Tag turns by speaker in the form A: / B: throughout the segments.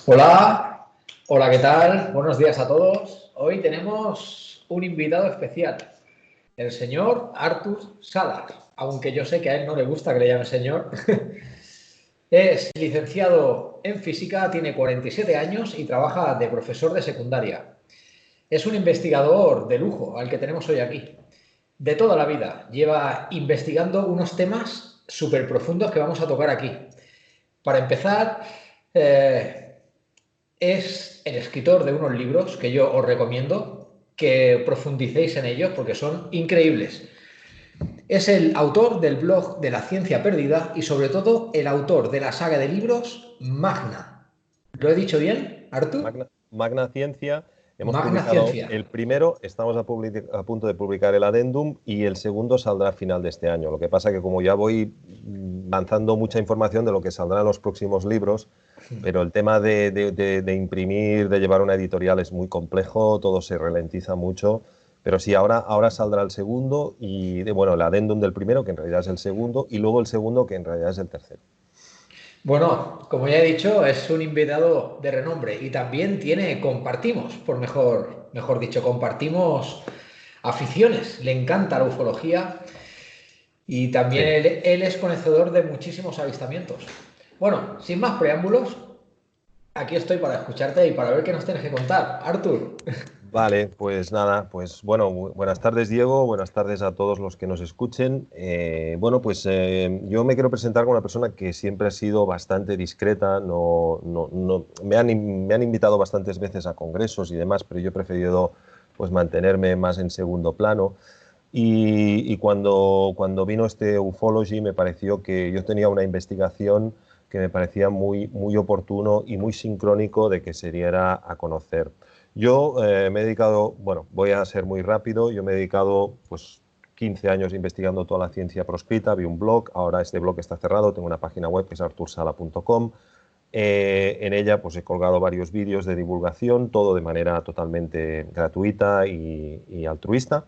A: Hola, hola, ¿qué tal? Buenos días a todos. Hoy tenemos un invitado especial, el señor Artur Salas, aunque yo sé que a él no le gusta que le llame señor. Es licenciado en física, tiene 47 años y trabaja de profesor de secundaria. Es un investigador de lujo al que tenemos hoy aquí. De toda la vida, lleva investigando unos temas súper profundos que vamos a tocar aquí. Para empezar, es el escritor de unos libros que yo os recomiendo que profundicéis en ellos porque son increíbles. Es el autor del blog de la ciencia perdida y sobre todo el autor de la saga de libros Magna. ¿Lo he dicho bien, Artur?
B: Magna Ciencia. Hemos
A: Magna
B: publicado
A: Ciencia.
B: el primero, estamos a punto de publicar el adendum y el segundo saldrá a final de este año. Lo que pasa que como ya voy lanzando mucha información de lo que saldrá en los próximos libros, pero el tema de imprimir, de llevar una editorial es muy complejo, todo se ralentiza mucho. Pero sí, ahora saldrá el segundo y, bueno, el adendum del primero, que en realidad es el segundo, y luego el segundo, que en realidad es el tercero.
A: Bueno, como ya he dicho, es un invitado de renombre y también compartimos, mejor dicho, compartimos aficiones. Le encanta la ufología y también
B: Sí.
A: él es conocedor de muchísimos avistamientos. Bueno, sin más preámbulos, aquí estoy para escucharte y para ver qué nos tienes que contar. Artur.
B: Vale, pues nada, pues bueno, buenas tardes Diego, buenas tardes a todos los que nos escuchen. Yo me quiero presentar como una persona que siempre ha sido bastante discreta, me han invitado bastantes veces a congresos y demás, pero yo he preferido pues mantenerme más en segundo plano. Y cuando vino este Ufology me pareció que yo tenía una investigación que me parecía muy oportuno y muy sincrónico de que se diera a conocer. Yo me he dedicado, bueno, voy a ser muy rápido, yo me he dedicado pues 15 años investigando toda la ciencia proscrita, vi un blog, ahora este blog está cerrado, tengo una página web que es artursala.com. En ella pues he colgado varios vídeos de divulgación, todo de manera totalmente gratuita y altruista.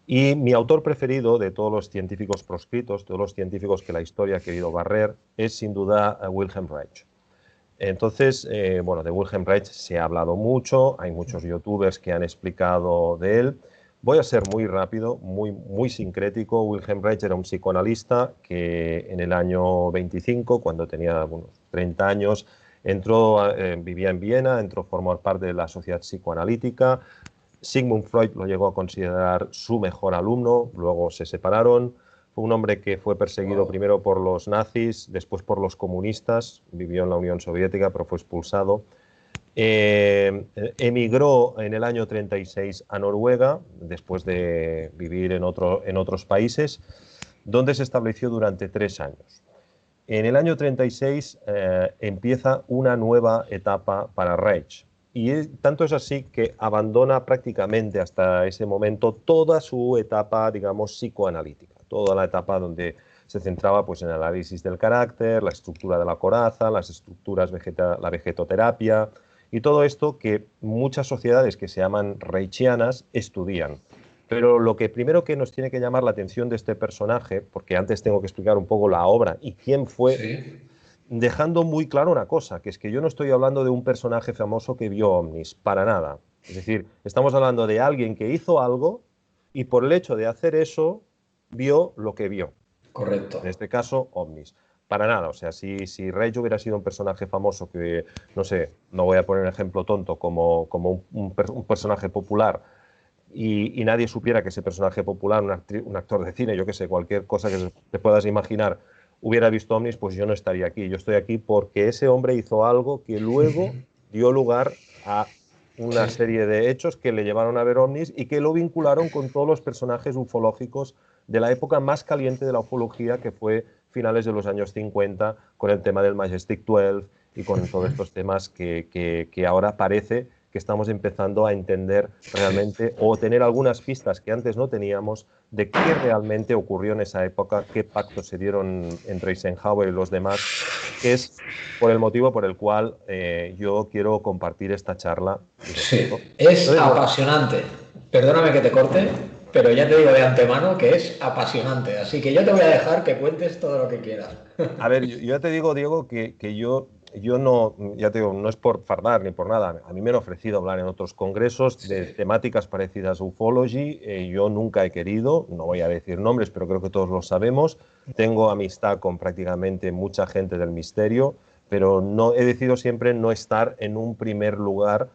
B: Y mi autor preferido de todos los científicos proscritos, todos los científicos que la historia ha querido barrer, es sin duda Wilhelm Reich. Entonces, bueno, de Wilhelm Reich se ha hablado mucho, hay muchos youtubers que han explicado de él. Voy a ser muy rápido, muy sincrético. Wilhelm Reich era un psicoanalista que en el año 25, cuando tenía unos 30 años, vivía en Viena, entró a formar parte de la Sociedad Psicoanalítica. Sigmund Freud lo llegó a considerar su mejor alumno, luego se separaron. Fue un hombre que fue perseguido
A: Wow.
B: primero por los nazis, después por los comunistas, vivió en la Unión Soviética, pero fue expulsado. Emigró en el año 36 a Noruega, después de vivir en otros países, donde se estableció durante 3 años. En el año 36 empieza una nueva etapa para Reich. Y tanto es así que abandona prácticamente hasta ese momento toda su etapa, digamos, psicoanalítica, toda la etapa donde se centraba pues, en el análisis del carácter, la estructura de la coraza, las estructuras, la vegetoterapia y todo esto que muchas sociedades que se llaman reichianas estudian. Pero lo que primero que nos tiene que llamar la atención de este personaje, porque antes tengo que explicar un poco la obra y quién fue,
A: Sí.
B: dejando muy claro una cosa, que es que yo no estoy hablando de un personaje famoso que vio ovnis, para nada. Es decir, estamos hablando de alguien que hizo algo y por el hecho de hacer eso, vio lo que vio.
A: Correcto.
B: En este caso, ovnis. Para nada, o sea, si Rage hubiera sido un personaje famoso que, no sé, no voy a poner un ejemplo tonto, como un personaje popular y nadie supiera que ese personaje popular, un actor de cine, yo qué sé, cualquier cosa que te puedas imaginar, hubiera visto ovnis, pues yo no estaría aquí. Yo estoy aquí porque ese hombre hizo algo que luego dio lugar a una
A: Sí.
B: serie de hechos que le llevaron a ver ovnis y que lo vincularon con todos los personajes ufológicos de la época más caliente de la ufología, que fue finales de los años 50, con el tema del Majestic 12 y con todos estos temas que ahora parece que estamos empezando a entender realmente o tener algunas pistas que antes no teníamos de qué realmente ocurrió en esa época, qué pactos se dieron entre Eisenhower y los demás, que es por el motivo por el cual yo quiero compartir esta charla contigo.
A: Sí. Es
B: Entonces, bueno,
A: apasionante. Perdóname que te corte, pero ya te digo de antemano que es apasionante. Así que yo te voy a dejar que cuentes todo lo que quieras.
B: a ver, yo ya te digo, Diego, que yo yo no, ya te digo, no es por fardar ni por nada. A mí me han ofrecido hablar en otros congresos de temáticas parecidas a ufology. Yo nunca he querido, no voy a decir nombres, pero creo que todos lo sabemos. Tengo amistad con prácticamente mucha gente del misterio, pero no, he decidido siempre no estar en un primer lugar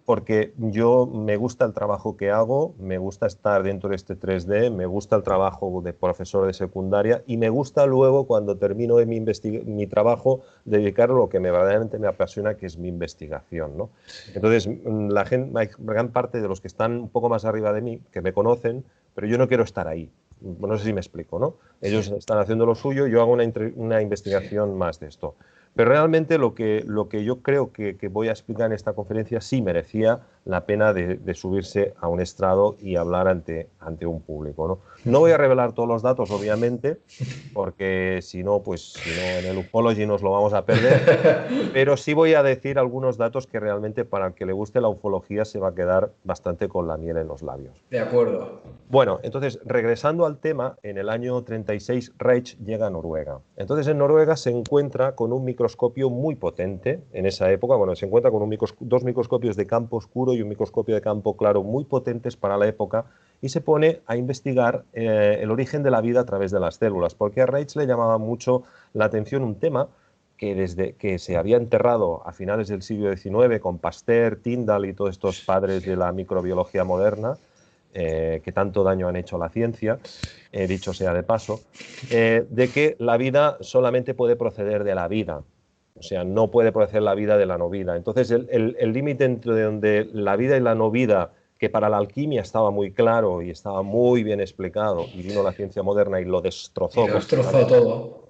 B: porque yo me gusta el trabajo que hago, me gusta estar dentro de este 3D, me gusta el trabajo de profesor de secundaria y me gusta luego, cuando termino de mi trabajo, dedicarlo a lo que verdaderamente me apasiona, que es mi investigación, ¿no? Entonces, la gran parte de los que están un poco más arriba de mí, que me conocen, pero yo no quiero estar ahí. No sé si me explico, ¿no? Ellos están haciendo lo suyo, yo hago una investigación más de esto. Pero realmente lo que yo creo que voy a explicar en esta conferencia sí merecía la pena de subirse a un estrado y hablar ante un público, ¿no? No voy a revelar todos los datos, obviamente, porque si no, en el ufology nos lo vamos a perder, pero sí voy a decir algunos datos que realmente para el que le guste la ufología se va a quedar bastante con la miel en los labios.
A: De acuerdo.
B: Bueno, entonces, regresando al tema, en el año 36 Reich llega a Noruega. Entonces, en Noruega se encuentra con un microscopio muy potente en esa época. Bueno, se encuentra con dos microscopios de campo oscuro y un microscopio de campo claro muy potentes para la época y se pone a investigar el origen de la vida a través de las células, porque a Reich le llamaba mucho la atención un tema que desde que se había enterrado a finales del siglo XIX con Pasteur, Tyndall y todos estos padres de la microbiología moderna, que tanto daño han hecho a la ciencia, dicho sea de paso, de que la vida solamente puede proceder de la vida, o sea, no puede proceder la vida de la no vida. Entonces, el límite entre donde la vida y la no vida, que para la alquimia estaba muy claro y estaba muy bien explicado, y vino la ciencia moderna y lo destrozó.
A: Y lo destrozó todo.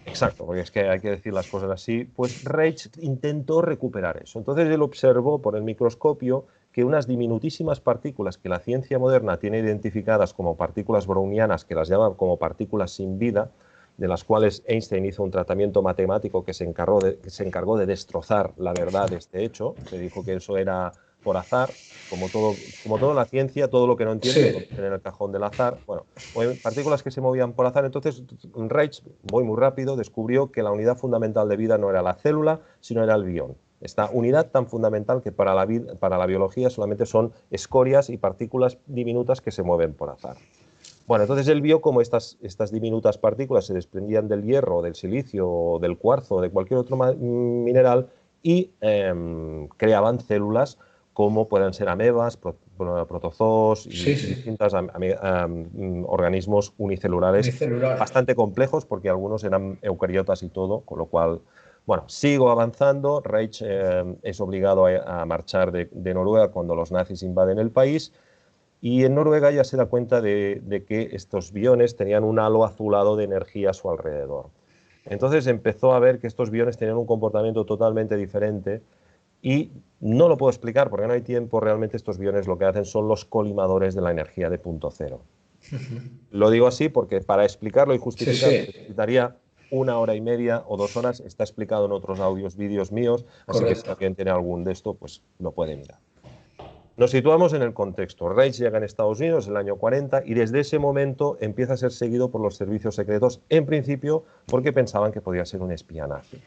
B: Exacto, porque es que hay que decir las cosas así. Pues Reich intentó recuperar eso. Entonces él observó por el microscopio que unas diminutísimas partículas que la ciencia moderna tiene identificadas como partículas brownianas, que las llaman como partículas sin vida, de las cuales Einstein hizo un tratamiento matemático que se encargó de destrozar la verdad de este hecho. Se dijo que eso era por azar, como toda la ciencia, todo lo que no entiende lo tiene en el cajón del azar. Bueno, partículas que se movían por azar. Entonces Reich, voy muy rápido, descubrió que la unidad fundamental de vida no era la célula, sino era el bión. Esta unidad tan fundamental que para la biología solamente son escorias y partículas diminutas que se mueven por azar. Bueno, entonces él vio cómo estas diminutas partículas se desprendían del hierro, del silicio, del cuarzo, de cualquier otro mineral y creaban células como pueden ser amebas, protozoos y distintos organismos unicelulares bastante complejos, porque algunos eran eucariotas y todo, con lo cual, bueno, sigo avanzando. Reich es obligado a marchar de Noruega cuando los nazis invaden el país. Y en Noruega ya se da cuenta de que estos biones tenían un halo azulado de energía a su alrededor. Entonces empezó a ver que estos biones tenían un comportamiento totalmente diferente y no lo puedo explicar porque no hay tiempo. Realmente estos biones lo que hacen son los colimadores de la energía de punto cero. Lo digo así porque para explicarlo y justificarlo necesitaría 1 hora y media o 2 horas. Está explicado en otros audios, vídeos míos, así que si alguien tiene algún de esto, pues lo puede mirar. Nos situamos en el contexto. Reich llega en Estados Unidos en el año 40 y desde ese momento empieza a ser seguido por los servicios secretos, en principio porque pensaban que podía ser un espía nazi.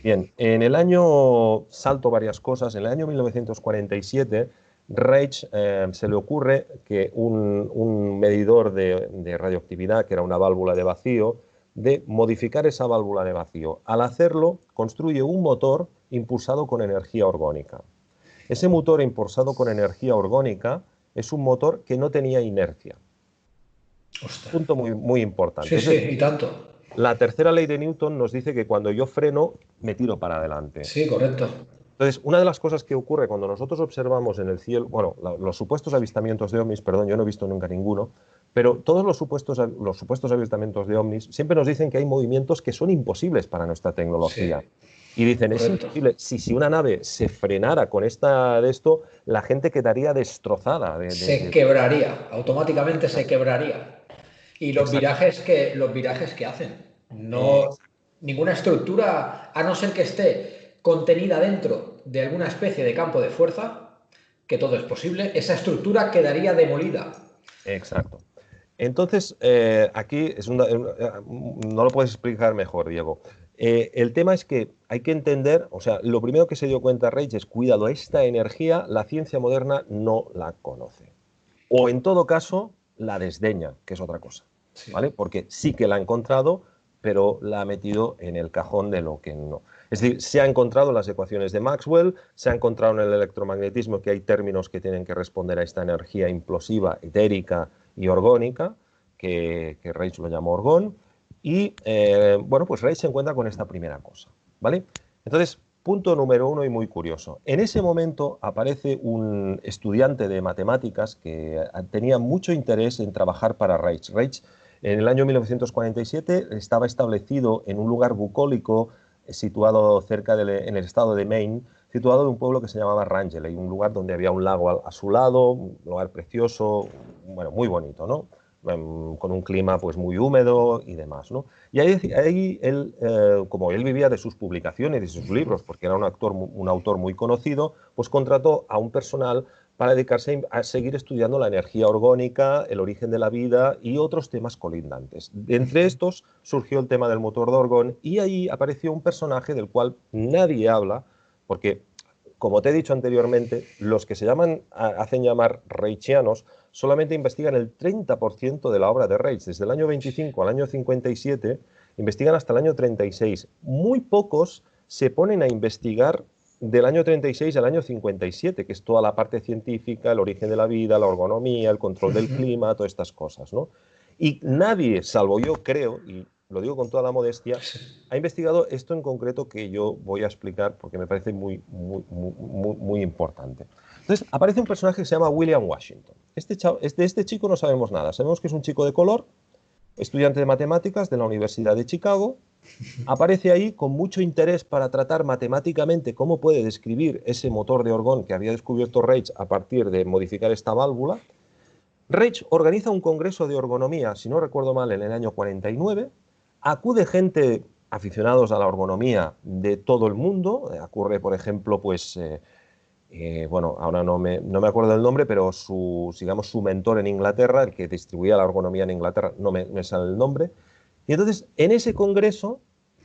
B: Bien, en el año, salto varias cosas, en el año 1947 Reich se le ocurre que un medidor de radioactividad, que era una válvula de vacío, de modificar esa válvula de vacío. Al hacerlo, construye un motor impulsado con energía orgónica. Ese motor impulsado con energía orgánica es un motor que no tenía inercia.
A: Ostras.
B: Punto muy, muy importante.
A: Sí, sí, y tanto.
B: La tercera ley de Newton nos dice que cuando yo freno, me tiro para adelante.
A: Sí, correcto.
B: Entonces, una de las cosas que ocurre cuando nosotros observamos en el cielo, bueno, los supuestos avistamientos de ovnis, perdón, yo no he visto nunca ninguno, pero todos los supuestos avistamientos de ovnis siempre nos dicen que hay movimientos que son imposibles para nuestra tecnología. Sí. Y dicen, correcto, es imposible, si una nave se frenara con esto, la gente quedaría destrozada.
A: Se quebraría, automáticamente se quebraría. Y los virajes que hacen, no, ninguna estructura, a no ser que esté contenida dentro de alguna especie de campo de fuerza, que todo es posible, esa estructura quedaría demolida.
B: Exacto. Entonces, aquí no lo puedes explicar mejor, Diego. El tema es que hay que entender, o sea, lo primero que se dio cuenta Reich es, cuidado, esta energía la ciencia moderna no la conoce. O en todo caso, la desdeña, que es otra cosa, ¿vale? Porque sí que la ha encontrado, pero la ha metido en el cajón de lo que no. Es decir, se ha encontrado las ecuaciones de Maxwell, se ha encontrado en el electromagnetismo que hay términos que tienen que responder a esta energía implosiva, etérica y orgónica, que Reich lo llamó orgón, y bueno, pues Reich se encuentra con esta primera cosa, ¿vale? Entonces, punto número 1 y muy curioso. En ese momento aparece un estudiante de matemáticas que tenía mucho interés en trabajar para Reich. Reich, en el año 1947, estaba establecido en un lugar bucólico situado en el estado de Maine, situado en un pueblo que se llamaba Rangeley, un lugar donde había un lago a su lado, un lugar precioso, bueno, muy bonito, ¿no? Con un clima pues muy húmedo y demás, ¿no? Y ahí él, como él vivía de sus publicaciones, de sus libros, porque era un autor muy conocido, pues contrató a un personal para dedicarse a seguir estudiando la energía orgónica, el origen de la vida y otros temas colindantes. Entre estos surgió el tema del motor de Orgón y ahí apareció un personaje del cual nadie habla, porque, como te he dicho anteriormente, los que hacen llamar reichianos solamente investigan el 30% de la obra de Reich. Desde el año 25 al año 57 investigan hasta el año 36. Muy pocos se ponen a investigar del año 36 al año 57, que es toda la parte científica, el origen de la vida, la ergonomía, el control del clima, todas estas cosas, ¿no? Y nadie, salvo yo creo, y lo digo con toda la modestia, ha investigado esto en concreto que yo voy a explicar porque me parece muy importante. Entonces, aparece un personaje que se llama William Washington. De este chico no sabemos nada. Sabemos que es un chico de color, estudiante de matemáticas de la Universidad de Chicago. Aparece ahí con mucho interés para tratar matemáticamente cómo puede describir ese motor de Orgón que había descubierto Reich a partir de modificar esta válvula. Reich organiza un congreso de ergonomía, si no recuerdo mal, en el año 49. Acude gente aficionados a la ergonomía de todo el mundo. Ocurre, por ejemplo, pues... bueno, ahora no me acuerdo del nombre, pero su mentor en Inglaterra, el que distribuía la ergonomía en Inglaterra, no me sale el nombre. Y entonces, en ese congreso,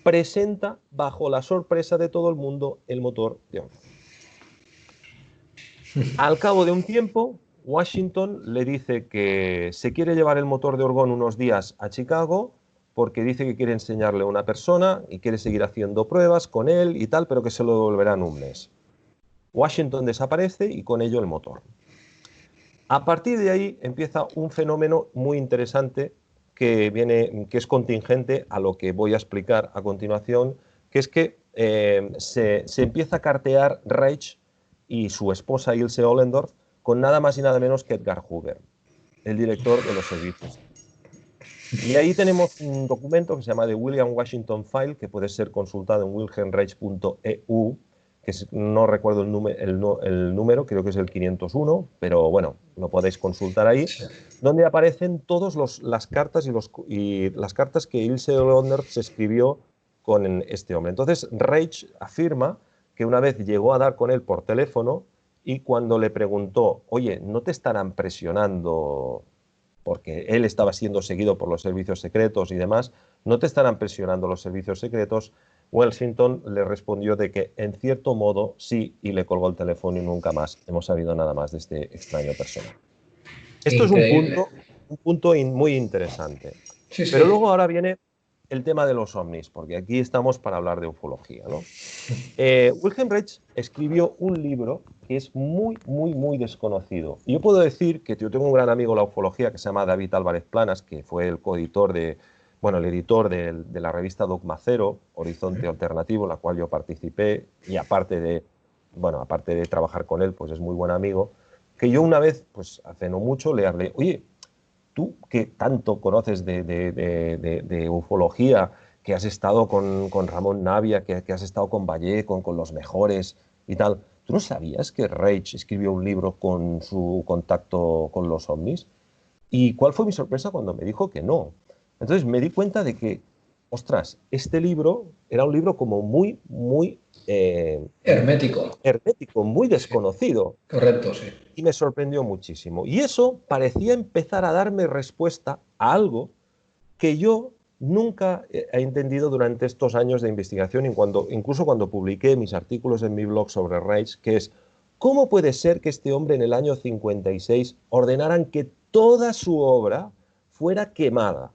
B: presenta, bajo la sorpresa de todo el mundo, el motor de Orgón. Al cabo de un tiempo, Washington le dice que se quiere llevar el motor de Orgón unos días a Chicago, porque dice que quiere enseñarle a una persona y quiere seguir haciendo pruebas con él y tal, pero que se lo devolverá en un mes. Washington desaparece y con ello el motor. A partir de ahí empieza un fenómeno muy interesante que es contingente a lo que voy a explicar a continuación, que es que se empieza a cartear Reich y su esposa Ilse Ollendorf con nada más y nada menos que Edgar Hoover, el director de los servicios. Y ahí tenemos un documento que se llama The William Washington File, que puede ser consultado en wilhelmreich.eu, que no recuerdo el número, creo que es el 501, pero bueno, lo podéis consultar ahí, donde aparecen todas las cartas y las cartas que Ilse Ollendorf se escribió con este hombre. Entonces, Reich afirma que una vez llegó a dar con él por teléfono y cuando le preguntó, oye, ¿no te estarán presionando porque él estaba siendo seguido por los servicios secretos y demás, no te estarán presionando los servicios secretos? Washington le respondió de que en cierto modo sí, y le colgó el teléfono y nunca más hemos sabido nada más de este extraño personaje. Esto
A: Increíble.
B: es un punto muy interesante.
A: Sí,
B: Pero
A: sí.
B: luego ahora viene el tema de los ovnis, porque aquí estamos para hablar de ufología, ¿no? Wilhelm Reich escribió un libro que es muy desconocido. Y yo puedo decir que yo tengo un gran amigo en la ufología que se llama David Álvarez Planas, que fue el coeditor el editor de la revista Dogma Cero, Horizonte Alternativo, en la cual yo participé, y aparte de trabajar con él, pues es muy buen amigo, que yo una vez, pues hace no mucho, le hablé, oye, tú que tanto conoces de ufología, que has estado con Ramón Navia, que has estado con Vallée, con los mejores y tal, ¿tú no sabías que Reich escribió un libro con su contacto con los ovnis? ¿Y cuál fue mi sorpresa cuando me dijo que no? Entonces me di cuenta de que, ostras, este libro era un libro como muy
A: Hermético.
B: hermético, muy
A: Sí.
B: desconocido.
A: Correcto, sí.
B: Y me sorprendió muchísimo. Y eso parecía empezar a darme respuesta a algo que yo nunca he entendido durante estos años de investigación, incluso cuando publiqué mis artículos en mi blog sobre Reich, que es cómo puede ser que este hombre en el año 56 ordenaran que toda su obra fuera quemada.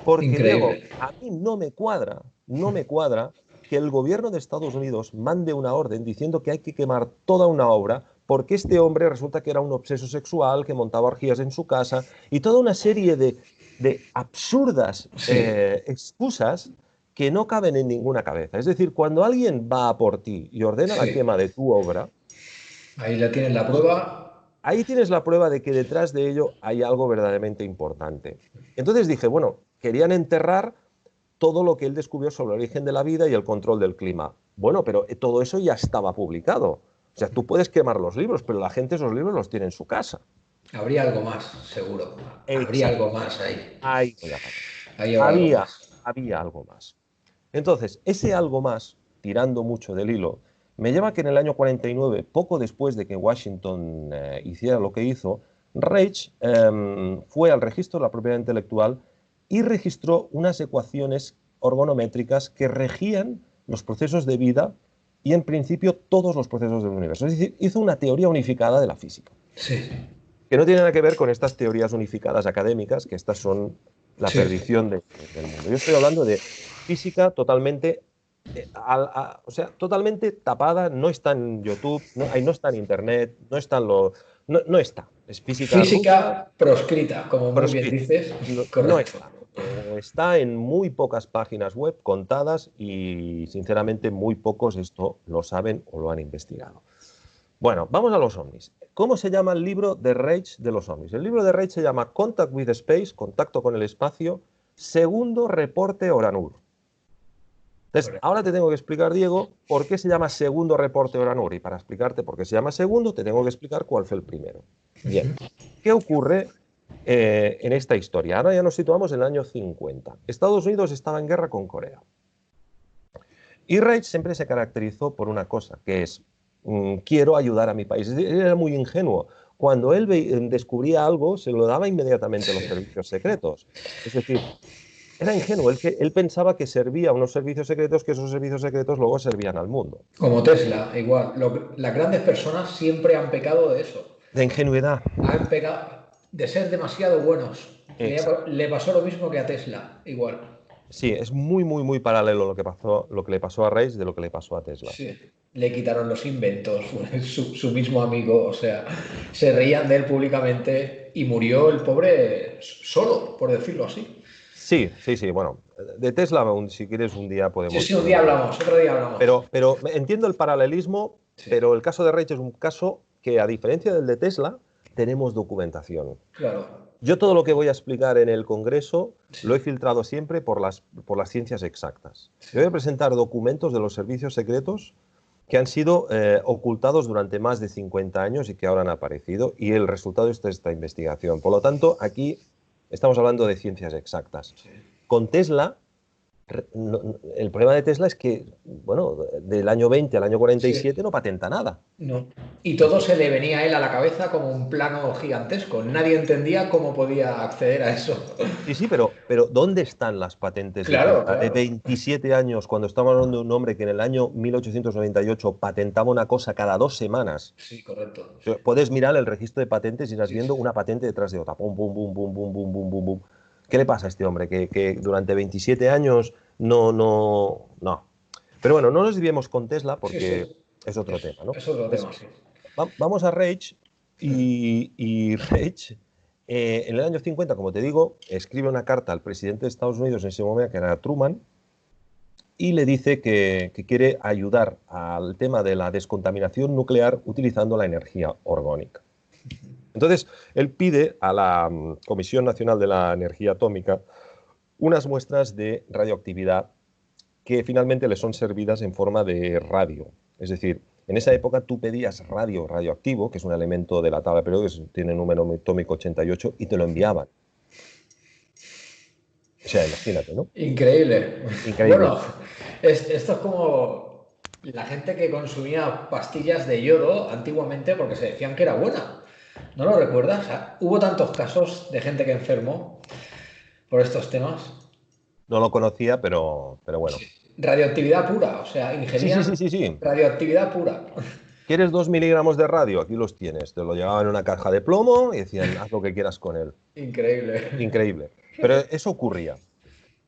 B: Porque, Diego,
A: Increíble.
B: a mí no me cuadra que el gobierno de Estados Unidos mande una orden diciendo que hay que quemar toda una obra porque este hombre resulta que era un obseso sexual, que montaba orgías en su casa y toda una serie de absurdas
A: Sí.
B: excusas que no caben en ninguna cabeza. Es decir, cuando alguien va a por ti y ordena la
A: Sí.
B: quema de tu obra,
A: Ahí la tienes la prueba.
B: ahí tienes la prueba de que detrás de ello hay algo verdaderamente importante. Entonces dije, bueno, querían enterrar todo lo que él descubrió sobre el origen de la vida y el control del clima. Bueno, pero todo eso ya estaba publicado. O sea, tú puedes quemar los libros, pero la gente esos libros los tiene en su casa.
A: Habría algo más, seguro. Habría algo
B: Exacto.
A: más ahí.
B: Ahí voy a parar.
A: Ahí habrá algo
B: Había,
A: más.
B: había algo más. Entonces, ese algo más, tirando mucho del hilo, me lleva a que en el año 49, poco después de que Washington hiciera lo que hizo, Reich fue al registro de la propiedad intelectual y registró unas ecuaciones organométricas que regían los procesos de vida y, en principio, todos los procesos del universo. Es decir, hizo una teoría unificada de la física,
A: Sí,
B: que no tiene nada que ver con estas teorías unificadas académicas, que estas son la
A: sí.
B: perdición del mundo. Yo estoy hablando de física totalmente, o sea, totalmente tapada, no está en YouTube, no está en Internet, no está. Es física rusa,
A: Física proscrita, como muy bien
B: proscrita.
A: dices.
B: No
A: Correcto.
B: está. O está en muy pocas páginas web contadas y, sinceramente, muy pocos esto lo saben o lo han investigado. Bueno, vamos a los ovnis. ¿Cómo se llama el libro de Reich de los ovnis? El libro de Reich se llama Contact with Space, Contacto con el Espacio, segundo reporte Oranur. Entonces, ahora te tengo que explicar, Diego, por qué se llama segundo reporte Oranur. Y para explicarte por qué se llama segundo, te tengo que explicar cuál fue el primero. Bien, ¿qué ocurre en esta historia? Ahora ya nos situamos en el año 50. Estados Unidos estaba en guerra con Corea. Y Reich siempre se caracterizó por una cosa, que es, quiero ayudar a mi país. Él era muy ingenuo. Cuando él descubría algo, se lo daba inmediatamente a los servicios secretos. Es decir, era ingenuo. Él pensaba que servía a unos servicios secretos, que esos servicios secretos luego servían al mundo.
A: Como Tesla, igual. Las grandes personas siempre han pecado de eso.
B: De ingenuidad.
A: Han pecado de ser demasiado buenos.
B: Exacto.
A: Le pasó lo mismo que a Tesla, igual.
B: Sí, es muy, muy, muy paralelo lo que le pasó a Reich de lo que le pasó a Tesla.
A: Sí. Le quitaron los inventos, su mismo amigo, o sea, se reían de él públicamente y murió el pobre solo, por decirlo así.
B: Sí, sí, sí. Bueno, de Tesla, si quieres, un día
A: Sí,
B: podemos,
A: sí, un día
B: podemos
A: hablamos, otro día hablamos.
B: Pero entiendo el paralelismo,
A: Sí,
B: pero el caso de Reich es un caso que, a diferencia del de Tesla, tenemos documentación.
A: claro.
B: Yo todo lo que voy a explicar en el Congreso lo he
A: Sí,
B: filtrado siempre por las ciencias exactas.
A: sí.
B: Yo voy a presentar documentos de los servicios secretos que han sido ocultados durante más de 50 años y que ahora han aparecido, y el resultado es esta investigación. Por lo tanto, aquí estamos hablando de ciencias exactas.
A: Sí.
B: Con Tesla, el problema de Tesla es que, bueno, del año 20 al año
A: Sí.
B: 47 no patenta nada.
A: No. Y todo se le venía a él a la cabeza como un plano gigantesco. Nadie entendía cómo podía acceder a eso.
B: Sí, sí, pero ¿dónde están las patentes de
A: Claro,
B: Tesla? De
A: claro.
B: 27 años, cuando estamos hablando de un hombre que en el año 1898 patentaba una cosa cada 2 semanas.
A: Sí, correcto.
B: O sea,
A: Sí,
B: puedes mirar el registro de patentes y irás
A: sí,
B: viendo
A: sí.
B: una patente detrás de otra. Pum, pum, pum, pum, pum, pum, pum, pum, pum. ¿Qué le pasa a este hombre? Que durante 27 años no. Pero bueno, no nos desviemos con Tesla
A: Sí,
B: porque
A: sí.
B: es otro tema, ¿no?
A: Es otro
B: Entonces,
A: tema, sí.
B: vamos a Reich y Reich, en el año 50, como te digo, escribe una carta al presidente de Estados Unidos en ese momento, que era Truman, y le dice que quiere ayudar al tema de la descontaminación nuclear utilizando la energía orgánica. Entonces, él pide a la Comisión Nacional de la Energía Atómica unas muestras de radioactividad que finalmente le son servidas en forma de radio. Es decir, en esa época tú pedías radioactivo, que es un elemento de la tabla periódica, que tiene número atómico 88, y te lo enviaban. O sea, imagínate, ¿no?
A: Increíble.
B: Increíble.
A: Bueno, esto es como la gente que consumía pastillas de yodo antiguamente porque se decían que era buena. ¿No lo recuerdas? O sea, hubo tantos casos de gente que enfermó por estos temas.
B: No lo conocía, pero bueno.
A: Radioactividad pura, o sea,
B: Sí, sí, sí,
A: ingeniería,
B: sí, sí.
A: radioactividad pura.
B: ¿Quieres 2 miligramos de radio? Aquí los tienes. Te lo llevaban en una caja de plomo y decían, haz lo que quieras con él.
A: Increíble.
B: Increíble. Pero eso ocurría.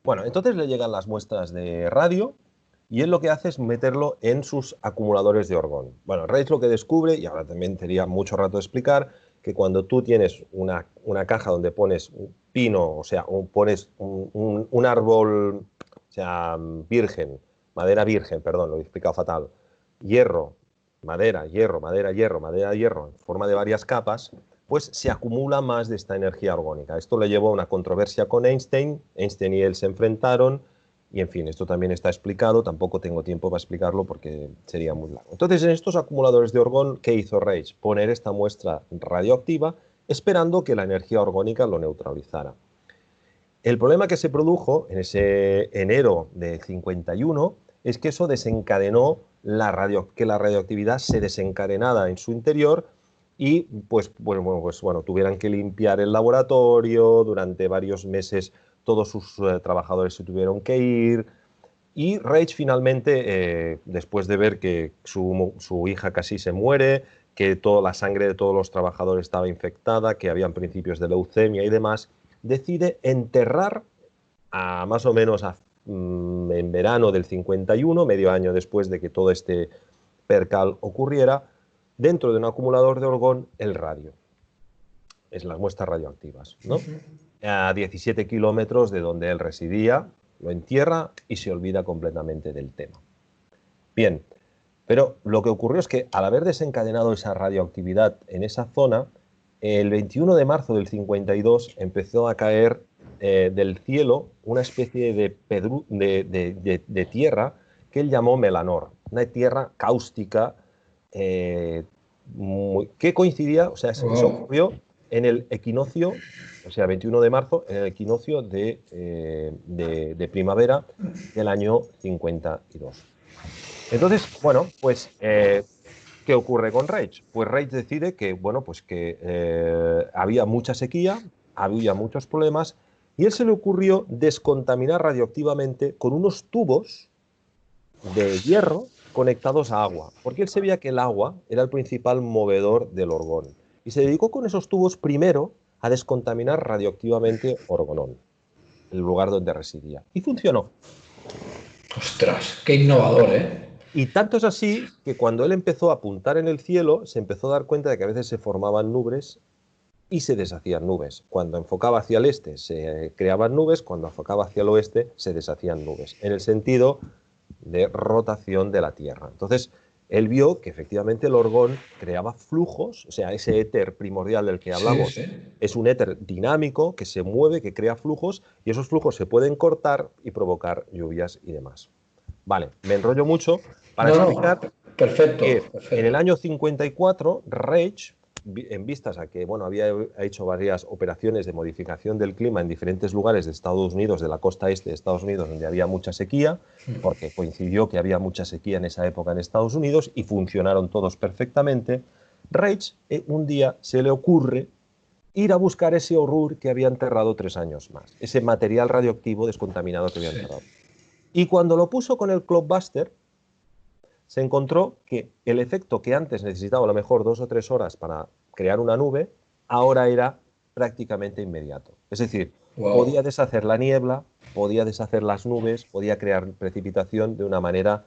B: Bueno, entonces le llegan las muestras de radio y él lo que hace es meterlo en sus acumuladores de orgón. Bueno, Reich lo que descubre, y ahora también sería mucho rato de explicar, que cuando tú tienes una caja donde pones un pino, o sea, pones un árbol, o sea, virgen, madera virgen, perdón, lo he explicado fatal, hierro, madera, hierro, madera, hierro, madera, hierro, en forma de varias capas, pues se acumula más de esta energía orgánica. Esto le llevó a una controversia con Einstein. Einstein y él se enfrentaron y, en fin, esto también está explicado. Tampoco tengo tiempo para explicarlo porque sería muy largo. Entonces, en estos acumuladores de orgón, ¿qué hizo Reich? Poner esta muestra radioactiva esperando que la energía orgánica lo neutralizara. El problema que se produjo en ese enero del 51 es que eso desencadenó que la radioactividad se desencadenara en su interior y pues bueno, tuvieran que limpiar el laboratorio, durante varios meses todos sus trabajadores se tuvieron que ir y Reich finalmente, después de ver que su hija casi se muere, que toda la sangre de todos los trabajadores estaba infectada, que habían principios de leucemia y demás, decide enterrar más o menos en verano del 51, medio año después de que todo este percal ocurriera, dentro de un acumulador de orgón, el radio. Es las muestras radioactivas, ¿no? A 17 kilómetros de donde él residía, lo entierra y se olvida completamente del tema. Bien, pero lo que ocurrió es que al haber desencadenado esa radioactividad en esa zona, el 21 de marzo del 52 empezó a caer del cielo una especie de tierra que él llamó melanor, una tierra cáustica que coincidía, o sea, eso ocurrió en el equinoccio, o sea, 21 de marzo, en el equinoccio de primavera del año 52. Entonces, bueno, pues, ¿qué ocurre con Reich? Pues Reich decide que, bueno, pues que había mucha sequía, había muchos problemas, y él se le ocurrió descontaminar radioactivamente con unos tubos de hierro conectados a agua, porque él se veía que el agua era el principal movedor del orgón. Y se dedicó con esos tubos primero a descontaminar radioactivamente orgonón, el lugar donde residía. Y funcionó.
A: Ostras, qué innovador, ¿eh?
B: Y tanto es así que cuando él empezó a apuntar en el cielo, se empezó a dar cuenta de que a veces se formaban nubes y se deshacían nubes. Cuando enfocaba hacia el este se creaban nubes, cuando enfocaba hacia el oeste se deshacían nubes, en el sentido de rotación de la Tierra. Entonces, él vio que efectivamente el orgón creaba flujos, o sea, ese éter primordial del que hablamos es un éter dinámico que se mueve, que crea flujos, y esos flujos se pueden cortar y provocar lluvias y demás. Vale, me enrollo mucho para explicar que en el año 54 Reich, en vistas a que bueno, había hecho varias operaciones de modificación del clima en diferentes lugares de Estados Unidos, de la costa este de Estados Unidos, donde había mucha sequía, porque coincidió que había mucha sequía en esa época en Estados Unidos y funcionaron todos perfectamente, Reich un día se le ocurre ir a buscar ese horror que había enterrado 3 años más, ese material radioactivo descontaminado que había enterrado. Y cuando lo puso con el Cloudbuster, se encontró que el efecto que antes necesitaba a lo mejor 2 o 3 horas para crear una nube, ahora era prácticamente inmediato. Es decir, podía deshacer la niebla, podía deshacer las nubes, podía crear precipitación de una manera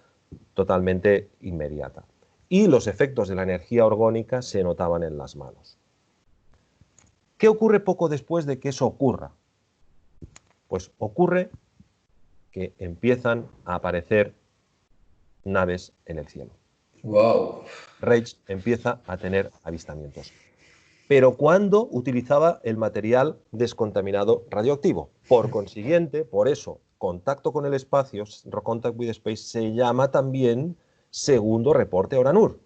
B: totalmente inmediata. Y los efectos de la energía orgánica se notaban en las manos. ¿Qué ocurre poco después de que eso ocurra? Pues ocurre que empiezan a aparecer naves en el cielo. Reich empieza a tener avistamientos. Pero ¿cuándo utilizaba el material descontaminado radioactivo? Por consiguiente, por eso, contacto con el espacio, Contact with Space, se llama también segundo reporte Oranur.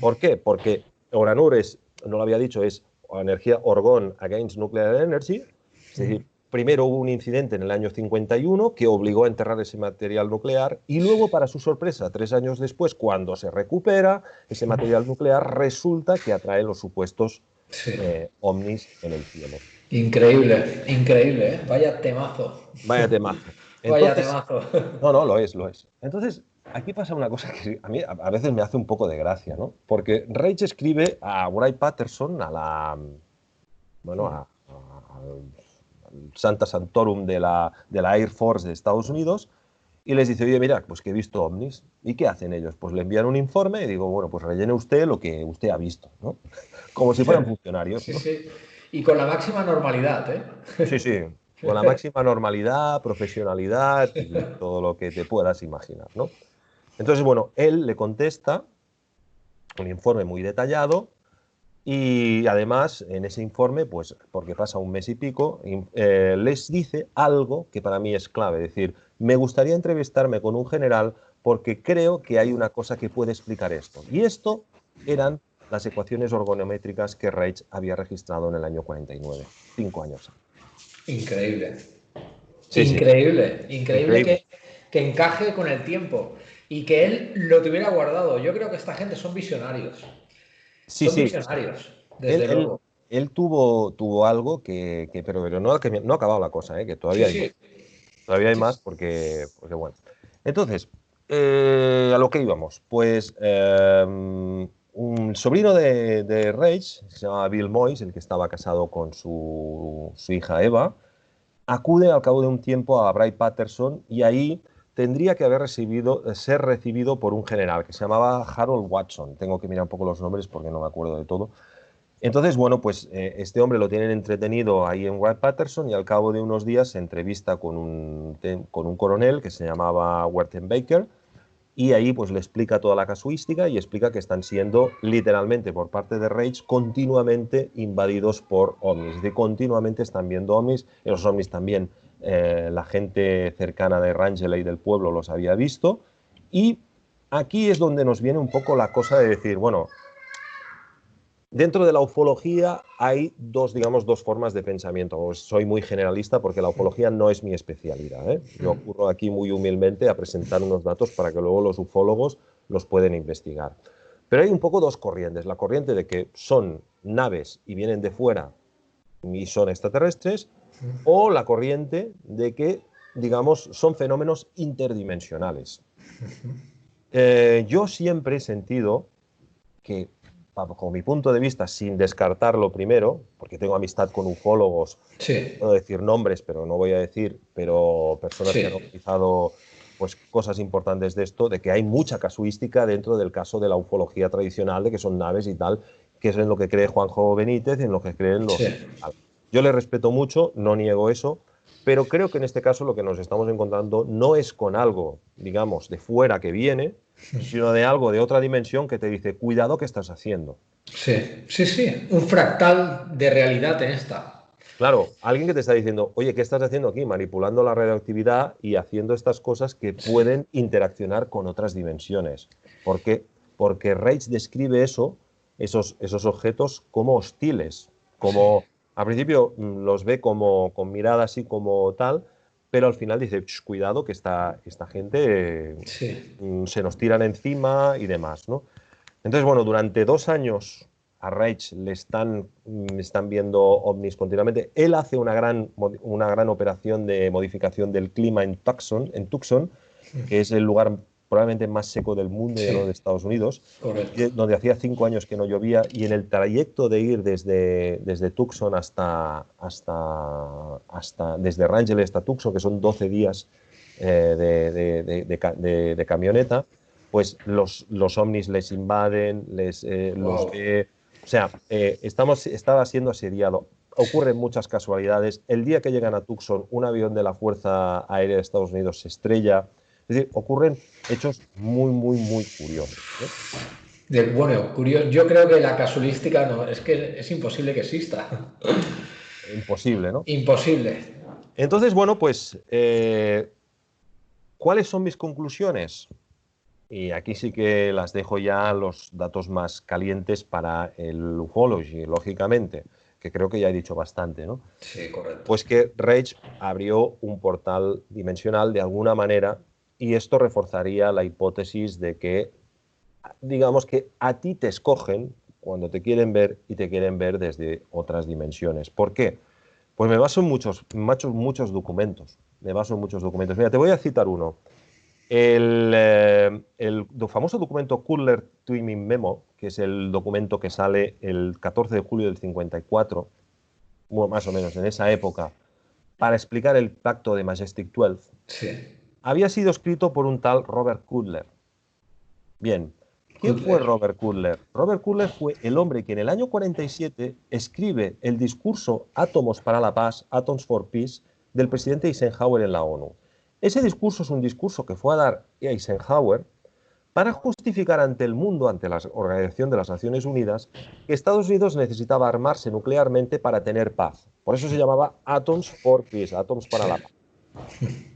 B: ¿Por qué? Porque Oranur es, no lo había dicho, es energía Orgón Against Nuclear Energy, es decir, primero hubo un incidente en el año 51 que obligó a enterrar ese material nuclear y luego, para su sorpresa, 3 años después, cuando se recupera ese material nuclear, resulta que atrae los supuestos ovnis en el cielo.
A: Increíble, increíble, ¿eh? Vaya temazo.
B: Vaya temazo.
A: Vaya
B: Entonces,
A: temazo.
B: no, no, lo es, lo es. Entonces, aquí pasa una cosa que a mí a veces me hace un poco de gracia, ¿no? Porque Rage escribe a Wright Patterson, bueno, al Santa Santorum de la Air Force de Estados Unidos, y les dice, oye, mira, pues que he visto ovnis. ¿Y qué hacen ellos? Pues le envían un informe y digo, bueno, pues rellene usted lo que usted ha visto, ¿no? Como si fueran funcionarios,
A: Sí,
B: ¿no?
A: sí. Y con la máxima normalidad, ¿eh?
B: Sí, sí, con la máxima normalidad, profesionalidad y todo lo que te puedas imaginar, ¿no? Entonces, bueno, él le contesta un informe muy detallado y además en ese informe, pues porque pasa un mes y pico, les dice algo que para mí es clave, es decir, me gustaría entrevistarme con un general porque creo que hay una cosa que puede explicar esto. Y esto eran las ecuaciones orgonométricas que Reich había registrado en el año 49, 5 años.
A: Increíble.
B: Sí, sí,
A: Increíble. Increíble
B: increíble.
A: que encaje con el tiempo y que él lo tuviera guardado. Yo creo que esta gente son visionarios.
B: Sí,
A: Son
B: sí.
A: visionarios,
B: Él,
A: desde
B: él,
A: luego.
B: él tuvo algo pero no ha acabado la cosa, que
A: Sí,
B: todavía hay más.
A: sí.
B: Todavía hay
A: Sí,
B: más porque bueno. Entonces, a lo que íbamos. Pues un sobrino de Rage, se llama Bill Moyes, el que estaba casado con su hija Eva, acude al cabo de un tiempo a Wright Patterson y ahí tendría que ser recibido por un general que se llamaba Harold Watson. Tengo que mirar un poco los nombres porque no me acuerdo de todo. Entonces, bueno, pues este hombre lo tienen entretenido ahí en Wright Patterson y al cabo de unos días se entrevista con un coronel que se llamaba Werten Baker y ahí pues le explica toda la casuística y explica que están siendo literalmente por parte de Rage continuamente invadidos por ovnis. Es decir, continuamente están viendo ovnis, y los ovnis también la gente cercana de Rangel y del pueblo los había visto. Y aquí es donde nos viene un poco la cosa de decir, bueno, dentro de la ufología hay digamos, dos formas de pensamiento. Soy muy generalista porque la ufología no es mi especialidad, ¿eh? Yo ocurro aquí muy humildemente a presentar unos datos para que luego los ufólogos los pueden investigar. Pero hay un poco dos corrientes. La corriente de que son naves y vienen de fuera y son extraterrestres, o la corriente de que, digamos, son fenómenos interdimensionales. Yo siempre he sentido que, bajo mi punto de vista, sin descartarlo primero, porque tengo amistad con ufólogos,
A: sí,
B: puedo decir nombres, pero no voy a decir, pero personas que han
A: sí.
B: utilizado pues, cosas importantes de esto, de que hay mucha casuística dentro del caso de la ufología tradicional, de que son naves y tal, que es en lo que cree Juanjo Benítez, en lo que creen
A: Sí.
B: los... Yo le respeto mucho, no niego eso, pero creo que en este caso lo que nos estamos encontrando no es con algo, digamos, de fuera que viene, sino de algo de otra dimensión que te dice, cuidado que estás haciendo.
A: Sí, sí, sí, un fractal de realidad en esta.
B: Claro, alguien que te está diciendo, oye, ¿qué estás haciendo aquí? Manipulando la radioactividad y haciendo estas cosas que
A: Sí,
B: pueden interaccionar con otras dimensiones. ¿Por qué? Porque Reich describe esos objetos como hostiles,
A: sí,
B: como al principio los ve como con mirada así como tal, pero al final dice, cuidado que esta gente
A: sí,
B: se nos tiran encima y demás, ¿no? Entonces, bueno, durante 2 años a Reich están viendo ovnis continuamente. Él hace una gran operación de modificación del clima en Tucson, que es el lugar probablemente más seco del mundo, ya no de
A: sí,
B: Estados Unidos,
A: correcto.
B: donde hacía 5 años que no llovía, y en el trayecto de ir desde Tucson desde Rangel hasta Tucson, que son 12 días de camioneta, pues los ovnis les invaden, los
A: Wow.
B: ve. O sea, estaba siendo asediado. Ocurren muchas casualidades. El día que llegan a Tucson, un avión de la Fuerza Aérea de Estados Unidos se estrella. Es decir, ocurren hechos muy, muy, muy curiosos, ¿eh?
A: Bueno, curioso. Yo creo que la casuística no, es que es imposible que exista.
B: Imposible, ¿no?
A: Imposible.
B: Entonces, bueno, pues, ¿cuáles son mis conclusiones? Y aquí sí que las dejo ya los datos más calientes para el ufology, lógicamente, que creo que ya he dicho bastante, ¿no?
A: Sí, correcto.
B: Pues que Rage abrió un portal dimensional de alguna manera y esto reforzaría la hipótesis de que, digamos que a ti te escogen cuando te quieren ver y te quieren ver desde otras dimensiones. ¿Por qué? Pues me baso en muchos documentos. Me baso en muchos documentos. Mira, te voy a citar uno. El famoso documento Cutler-Twomey Memo, que es el documento que sale el 14 de julio del 54, bueno, más o menos en esa época, para explicar el pacto de Majestic 12,
A: Sí.
B: había sido escrito por un tal Robert Cutler. Bien, ¿quién fue Robert Cutler? Robert Cutler fue el hombre que en el año 47 escribe el discurso Átomos para la Paz, Atoms for Peace, del presidente Eisenhower en la ONU. Ese discurso es un discurso que fue a dar Eisenhower para justificar ante el mundo, ante la Organización de las Naciones Unidas, que Estados Unidos necesitaba armarse nuclearmente para tener paz. Por eso se llamaba Atoms for Peace, Átomos para la Paz.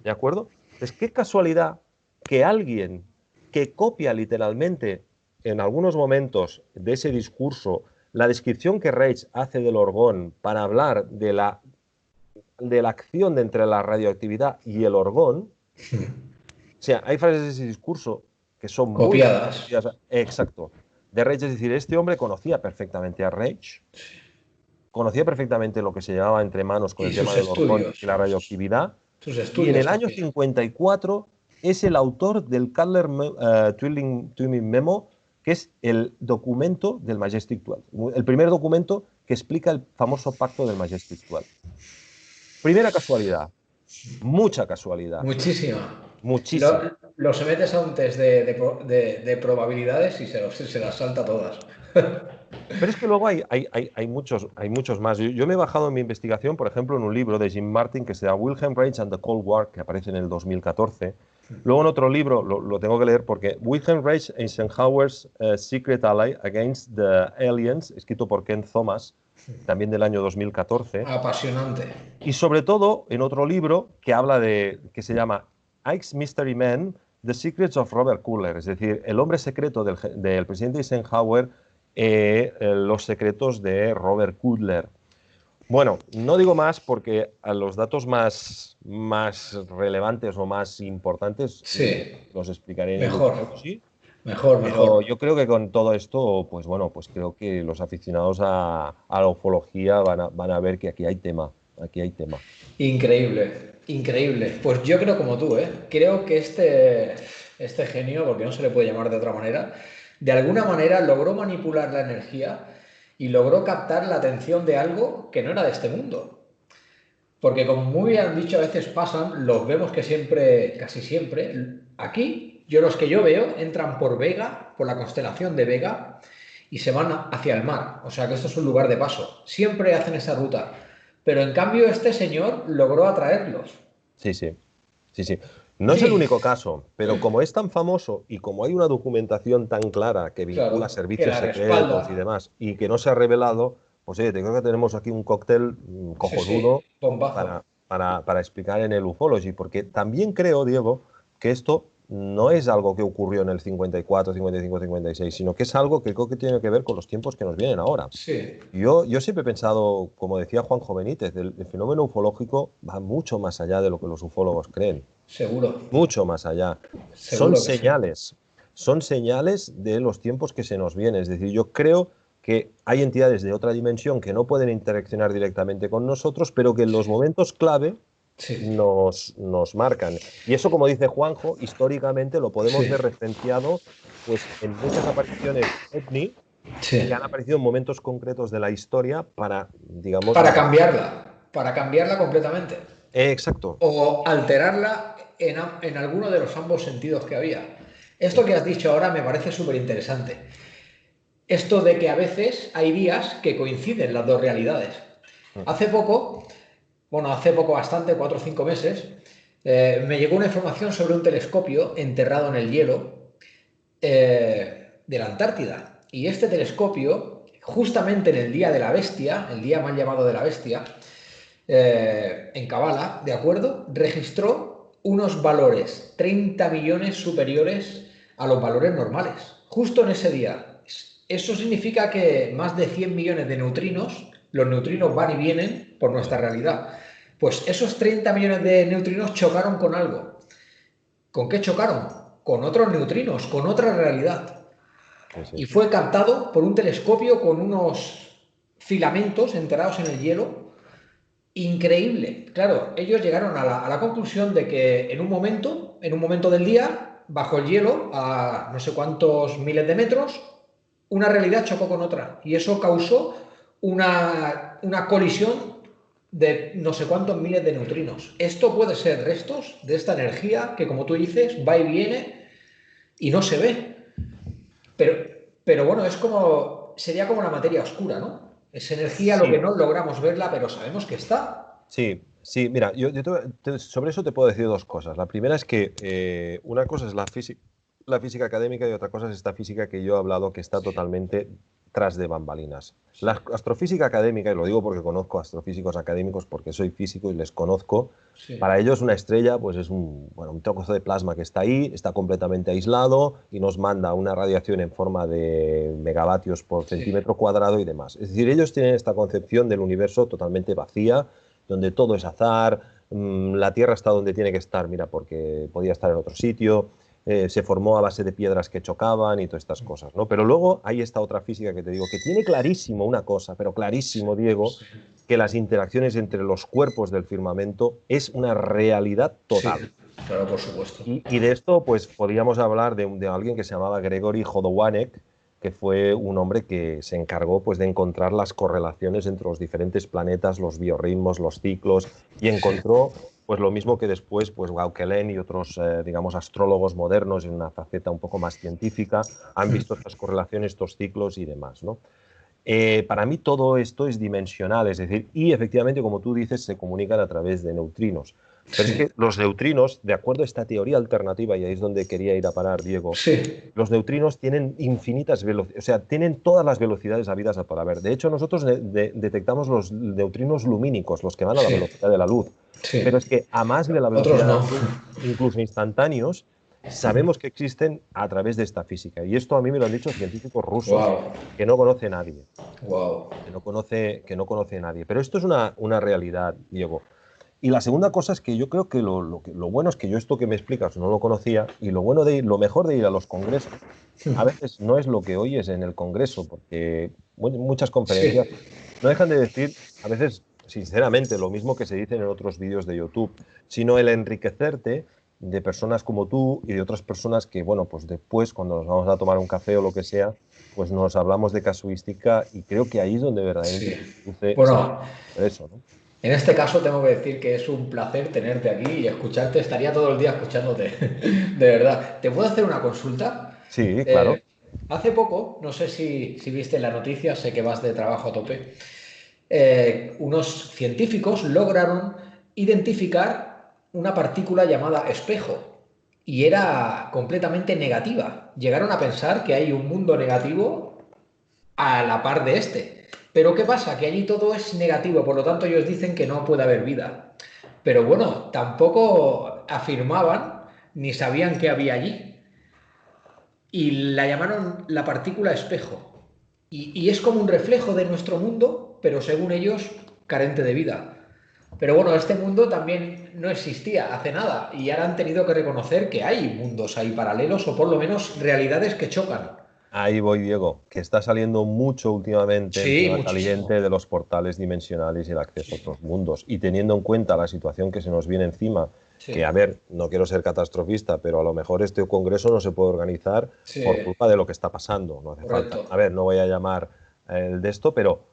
B: ¿De acuerdo? Entonces, qué casualidad que alguien que copia literalmente en algunos momentos de ese discurso la descripción que Reich hace del orgón para hablar de la acción entre la radioactividad y el orgón. O sea, hay frases de ese discurso que son
A: copiadas.
B: muy... Exacto. De Reich, es decir, este hombre conocía perfectamente a Reich, conocía perfectamente lo que se llevaba entre manos con el tema del orgón y la radioactividad, y en el año 54 es el autor del Cutler-Twomey Memo, que es el documento del Majestic 12, el primer documento que explica el famoso pacto del Majestic 12. Primera casualidad, mucha casualidad.
A: Muchísima.
B: Muchísima.
A: Lo sometes a un test de probabilidades y se las salta todas.
B: Pero es que luego hay muchos más. Yo me he bajado en mi investigación, por ejemplo, en un libro de Jim Martin que se llama Wilhelm Reich and the Cold War, que aparece en el 2014. Luego en otro libro, lo tengo que leer porque Wilhelm Reich, Eisenhower's Secret Ally Against the Aliens, escrito por Ken Thomas, también del año 2014.
A: Apasionante.
B: Y sobre todo en otro libro que habla que se llama Ike's Mystery Man, The Secrets of Robert Cutler, es decir, el hombre secreto del presidente Eisenhower, los secretos de Robert Cutler. Bueno, no digo más porque a los datos más relevantes o más importantes los explicaré en el Ufology. Pero yo creo que con todo esto, pues bueno, pues creo que los aficionados a la ufología van a ver que aquí hay tema. Aquí hay tema.
A: Increíble, increíble. Pues yo creo como tú, ¿eh? Creo que este genio, porque no se le puede llamar de otra manera, de alguna manera logró manipular la energía y logró captar la atención de algo que no era de este mundo. Porque como muy bien han dicho, a veces pasan, los vemos que siempre, casi siempre, aquí, los que yo veo, entran por Vega, por la constelación de Vega, y se van hacia el mar. O sea que esto es un lugar de paso. Siempre hacen esa ruta. Pero en cambio este señor logró atraerlos.
B: Sí, sí. Sí, sí. No es el único caso, pero como es tan famoso y como hay una documentación tan clara que vincula servicios secretos y demás, y que no se ha revelado, pues oye, creo que tenemos aquí un cóctel cojonudo para explicar en el Ufology, porque también creo, Diego, que esto no es algo que ocurrió en el 54, 55, 56, sino que es algo que creo que tiene que ver con los tiempos que nos vienen ahora.
A: Sí.
B: Yo siempre he pensado, como decía Juanjo Benítez, el fenómeno ufológico va mucho más allá de lo que los ufólogos creen.
A: Seguro.
B: Mucho más allá. Son señales. Son señales de los tiempos que se nos vienen. Es decir, yo creo que hay entidades de otra dimensión que no pueden interaccionar directamente con nosotros, pero que en los momentos clave nos marcan. Y eso, como dice Juanjo, históricamente lo podemos ver referenciado pues, en muchas apariciones ovni que han aparecido en momentos concretos de la historia para, digamos...
A: Para cambiarla completamente.
B: Exacto.
A: O alterarla en alguno de los ambos sentidos que había. Esto que has dicho ahora me parece súper interesante. Esto de que a veces hay días que coinciden las dos realidades. Hace poco bastante, 4 o 5 meses, me llegó una información sobre un telescopio enterrado en el hielo de la Antártida. Y este telescopio, justamente en el día de la bestia, el día mal llamado de la bestia, en Kabbalah, ¿de acuerdo? Registró unos valores 30 millones superiores a los valores normales, justo en ese día. Eso significa que más de 100 millones de neutrinos, los neutrinos van y vienen por nuestra realidad. Pues esos 30 millones de neutrinos chocaron con algo. ¿Con qué chocaron? Con otros neutrinos, con otra realidad. Y fue captado por un telescopio con unos filamentos enterrados en el hielo increíble. Claro, ellos llegaron a la conclusión de que en un momento del día, bajo el hielo, a no sé cuántos miles de metros, una realidad chocó con otra y eso causó una colisión de no sé cuántos miles de neutrinos. Esto puede ser restos de esta energía que, como tú dices, va y viene y no se ve. Pero, pero bueno, sería como la materia oscura, ¿no? Es energía lo que
B: Sí,
A: no logramos verla, pero sabemos que está.
B: sí, sí. Mira, sobre eso te puedo decir dos cosas. La primera es que una cosa es la física académica y otra cosa es esta física que yo he hablado que está
A: Sí,
B: totalmente tras de bambalinas. La
A: sí,
B: astrofísica académica, y lo digo porque conozco astrofísicos académicos porque soy físico y les conozco,
A: sí.
B: para ellos una estrella pues es un trozo de plasma que está ahí, está completamente aislado y nos manda una radiación en forma de megavatios por
A: Sí,
B: centímetro cuadrado y demás. Es decir, ellos tienen esta concepción del universo totalmente vacía, donde todo es azar, la Tierra está donde tiene que estar, mira, porque podía estar en otro sitio, se formó a base de piedras que chocaban y todas estas cosas, ¿no? Pero luego hay esta otra física que te digo, que tiene clarísimo una cosa, pero
A: sí,
B: clarísimo, Diego,
A: sí,
B: que las interacciones entre los cuerpos del firmamento es una realidad
A: sí,
B: total.
A: claro, por supuesto.
B: Y de esto, pues, podríamos hablar de alguien que se llamaba Gregory Hodowanek, que fue un hombre que se encargó, pues, de encontrar las correlaciones entre los diferentes planetas, los biorritmos, los ciclos, y
A: Sí,
B: encontró, pues, lo mismo que después, pues, Gauquelin y otros, digamos, astrólogos modernos en una faceta un poco más científica han visto estas correlaciones, estos ciclos y demás, ¿no? Para mí todo esto es dimensional, es decir, y efectivamente, como tú dices, se comunican a través de neutrinos. Pero es
A: sí,
B: que los neutrinos, de acuerdo a esta teoría alternativa, y ahí es donde quería ir a parar, Diego,
A: sí.
B: los neutrinos tienen infinitas velocidades, o sea, tienen todas las velocidades habidas para haber. De hecho, nosotros detectamos los neutrinos lumínicos, los que van a la
A: Sí,
B: velocidad de la luz. Pero
A: sí.
B: es que a más de la
A: Otros
B: velocidad de
A: no.
B: la luz, incluso instantáneos, sabemos que existen a través de esta física. Y esto a mí me lo han dicho científicos rusos
A: Wow,
B: que no conoce nadie
A: wow.
B: que no conoce nadie. Pero esto es una realidad, Diego. Y la segunda cosa es que yo creo que lo bueno es que yo esto que me explicas no lo conocía y lo mejor de ir a los congresos a veces no es lo que oyes en el congreso, porque muchas conferencias
A: Sí,
B: no dejan de decir, a veces, sinceramente, lo mismo que se dice en otros vídeos de YouTube, sino el enriquecerte de personas como tú y de otras personas que, bueno, pues después, cuando nos vamos a tomar un café o lo que sea, pues nos hablamos de casuística y creo que ahí es donde verdaderamente
A: sí.
B: se produce esa
A: Bueno,
B: eso, ¿no?
A: en este caso tengo que decir que es un placer tenerte aquí y escucharte. Estaría todo el día escuchándote. De verdad. ¿Te puedo hacer una consulta?
B: Sí, claro.
A: Eh, Hace poco, no sé si viste la noticia, sé que vas de trabajo a tope, unos científicos lograron identificar una partícula llamada espejo y era completamente negativa. Llegaron a pensar que hay un mundo negativo a la par de este. Pero ¿qué pasa? Que allí todo es negativo, por lo tanto ellos dicen que no puede haber vida. Pero bueno, tampoco afirmaban ni sabían qué había allí. Y la llamaron la partícula espejo. Y es como un reflejo de nuestro mundo, pero según ellos, carente de vida. Pero bueno, este mundo también no existía hace nada y ahora han tenido que reconocer que hay mundos ahí paralelos o por lo menos realidades que chocan.
B: Ahí voy, Diego, que está saliendo mucho últimamente el
A: Sí,
B: tema caliente
A: muchísimo.
B: de los portales dimensionales y el acceso a
A: Sí,
B: otros mundos. Y teniendo en cuenta la situación que se nos viene encima, que a
A: sí,
B: ver, no quiero ser catastrofista, pero a lo mejor este congreso no se puede organizar por
A: sí,
B: culpa de lo que está pasando. No hace falta. A
A: correcto.
B: ver, no voy a llamar el de esto, pero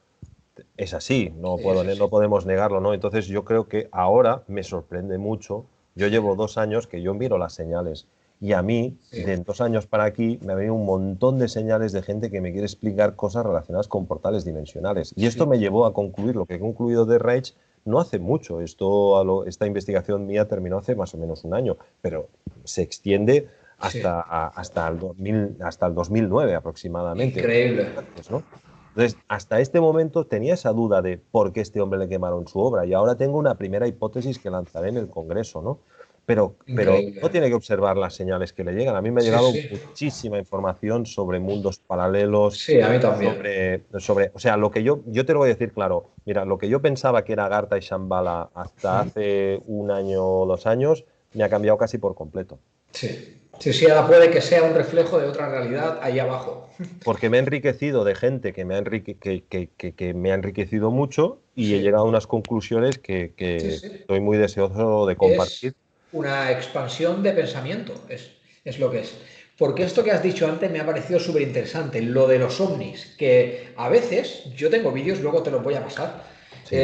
B: es así,
A: Sí, es
B: no
A: así.
B: podemos negarlo, ¿no? Entonces yo creo que ahora me sorprende mucho. Yo
A: Sí,
B: llevo 2 años que yo miro las señales y a mí,
A: sí,
B: de 2 años para aquí, me ha venido un montón de señales de gente que me quiere explicar cosas relacionadas con portales dimensionales. Y esto
A: sí,
B: me llevó a concluir lo que he concluido de Reich no hace mucho. Esta investigación mía terminó hace más o menos un año, pero se extiende
A: sí.
B: hasta el 2009 aproximadamente,
A: Increíble.
B: antes, ¿no? Entonces, hasta este momento tenía esa duda de por qué este hombre le quemaron su obra y ahora tengo una primera hipótesis que lanzaré en el Congreso, ¿no? Pero no
A: Increíble.
B: tiene que observar las señales que le llegan. A mí me ha
A: Sí,
B: llegado
A: sí.
B: muchísima información sobre mundos paralelos,
A: Sí, a mí también.
B: o sea, lo que yo te lo voy a decir claro. Mira, lo que yo pensaba que era Agartha y Shambhala hasta
A: ¿Mm?
B: hace un año o 2 años, me ha cambiado casi por completo.
A: Sí. Sí, sí, ahora puede que sea un reflejo de otra realidad ahí abajo.
B: Porque me he enriquecido de gente que me ha enriquecido mucho y he
A: Sí,
B: llegado a unas conclusiones
A: sí,
B: que
A: sí.
B: estoy muy deseoso de compartir.
A: Es una expansión de pensamiento, es lo que es. Porque esto que has dicho antes me ha parecido súper interesante, lo de los ovnis, que a veces, yo tengo vídeos, luego te los voy a pasar,
B: Sí,